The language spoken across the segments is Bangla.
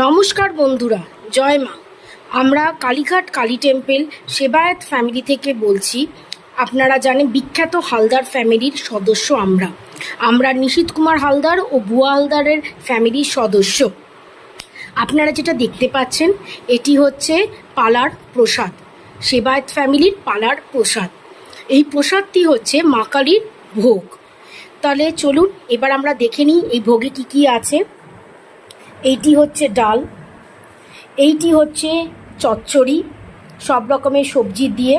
নমস্কার বন্ধুরা, জয় মা। আমরা কালীঘাট কালী টেম্পল সেবায়েত ফ্যামিলি থেকে বলছি। আপনারা জানেন বিখ্যাত হালদার ফ্যামিলির সদস্য আমরা নিশীথ কুমার হালদার ও বুয়া হালদারের ফ্যামিলির সদস্য। আপনারা যেটা দেখতে পাচ্ছেন এটি হচ্ছে পালার প্রসাদ, সেবায়েত ফ্যামিলির পালার প্রসাদ। এই প্রসাদটি হচ্ছে মা কালীর ভোগ। তাহলে চলুন এবার আমরা দেখে নিই এই ভোগে কি কি আছে। এইটি হচ্ছে ডাল, এইটি হচ্ছে চচ্চড়ি সব রকমের সবজি দিয়ে,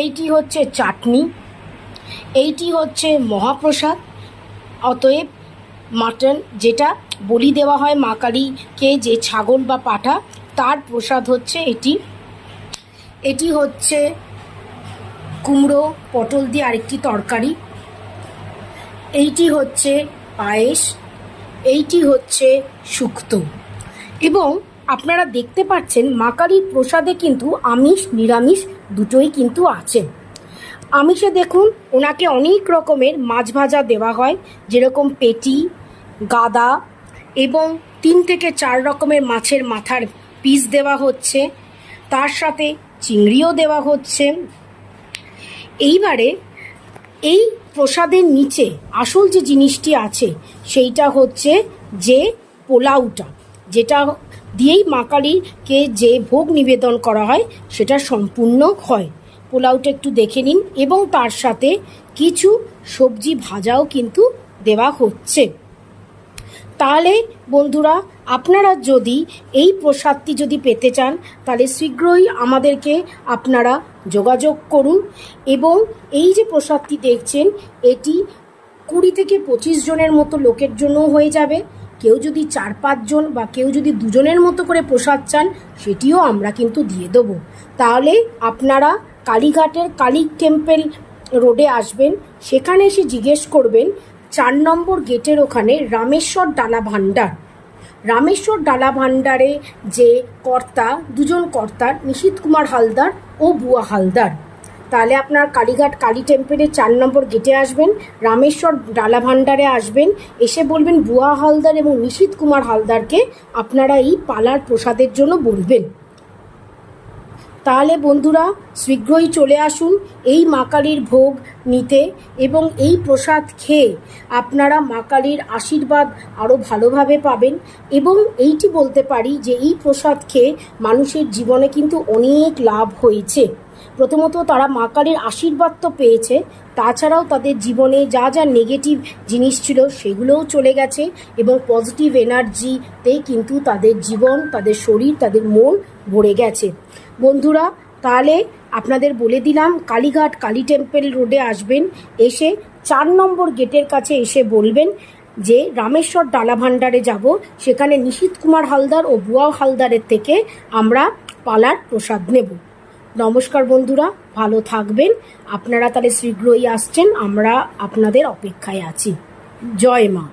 এইটি হচ্ছে চাটনি, এইটি হচ্ছে মহাপ্রসাদ, অতএব মাটন, যেটা বলি দেওয়া হয় মা কালীকে, যে ছাগল বা পাঠা, তার প্রসাদ হচ্ছে এটি। এটি হচ্ছে কুমড়ো পটল দিয়ে আরেকটি তরকারি, এইটি হচ্ছে পায়েস, এইটি হচ্ছে শুক্তো। এবং আপনারা দেখতে পাচ্ছেন মা কালীর প্রসাদে কিন্তু আমিষ নিরামিষ দুটোই কিন্তু আছে। আমিষে দেখুন ওনাকে অনেক রকমের মাছ ভাজা দেওয়া হয়, যেরকম পেটি, গাদা এবং 3 থেকে 4 রকমের মাছের মাথার পিস দেওয়া হচ্ছে, তার সাথে চিংড়িও দেওয়া হচ্ছে। এইবারে এই প্রসাদের নিচে আসল যে জিনিসটি আছে সেইটা হচ্ছে যে পোলাওটা, যেটা দিয়েই মা কালীকে যে ভোগ নিবেদন করা হয় সেটা সম্পূর্ণ হয়। পোলাওটা একটু দেখে নিন, এবং তার সাথে কিছু সবজি ভাজাও কিন্তু দেওয়া হচ্ছে। তাহলে বন্ধুরা, আপনারা যদি এই প্রসাদটি যদি পেতে চান তাহলে শীঘ্রই আমাদেরকে আপনারা যোগাযোগ করুন। এবং এই যে প্রসাদটি দেখছেন এটি 20 থেকে 25 জনের মতো লোকের জন্যও হয়ে যাবে। কেউ যদি 4-5 জন বা কেউ যদি 2 জনের মতো করে প্রসাদ চান সেটিও আমরা কিন্তু দিয়ে দেবো। তাহলে আপনারা কালীঘাটের কালী টেম্পল রোডে আসবেন, সেখানে এসে জিজ্ঞেস করবেন 4 নম্বর গেটের ওখানে রামেশ্বর ডালা ভাণ্ডার। রামেশ্বর ডালা ভাণ্ডারে যে কর্তা, 2 জন কর্তার, নিশীথ কুমার হালদার ও বুয়া হালদার। তাহলে আপনার কালীঘাট কালী টেম্পলের 4 নম্বর গেটে আসবেন, রামেশ্বর ডালা ভাণ্ডারে আসবেন, এসে বলবেন বুয়া হালদার এবং নিশীথ কুমার হালদারকে আপনারা এই পালার প্রসাদের জন্য বলবেন। তাহলে বন্ধুরা শীঘ্রই চলে আসুন এই মা কালীর ভোগ নিতে, এবং এই প্রসাদ খেয়ে আপনারা মা কালীর আশীর্বাদ আরও ভালোভাবে পাবেন। এবং এইটি বলতে পারি যে এই প্রসাদ খেয়ে মানুষের জীবনে কিন্তু অনেক লাভ হয়েছে। প্রথমত তারা মা কালীর আশীর্বাদ তো পেয়েছে, তাছাড়াও তাদের জীবনে যা যা নেগেটিভ জিনিস ছিল সেগুলোও চলে গেছে, এবং পজিটিভ এনার্জিতে কিন্তু তাদের জীবন, তাদের শরীর, তাদের মন ভরে গেছে। বন্ধুরা, তাহলে আপনাদের বলে দিলাম কালীঘাট কালী টেম্পল রোডে আসবেন, এসে 4 নম্বর গেটের কাছে এসে বলবেন যে রামেশ্বর ডালা ভাণ্ডারে যাব, সেখানে নিশীথ কুমার হালদার ও বুয়া হালদারের থেকে আমরা পালার প্রসাদ নেব। নমস্কার বন্ধুরা, ভালো থাকবেন। আপনারা তাহলে শীঘ্রই আসছেন, আমরা আপনাদের অপেক্ষায় আছি। জয় মা।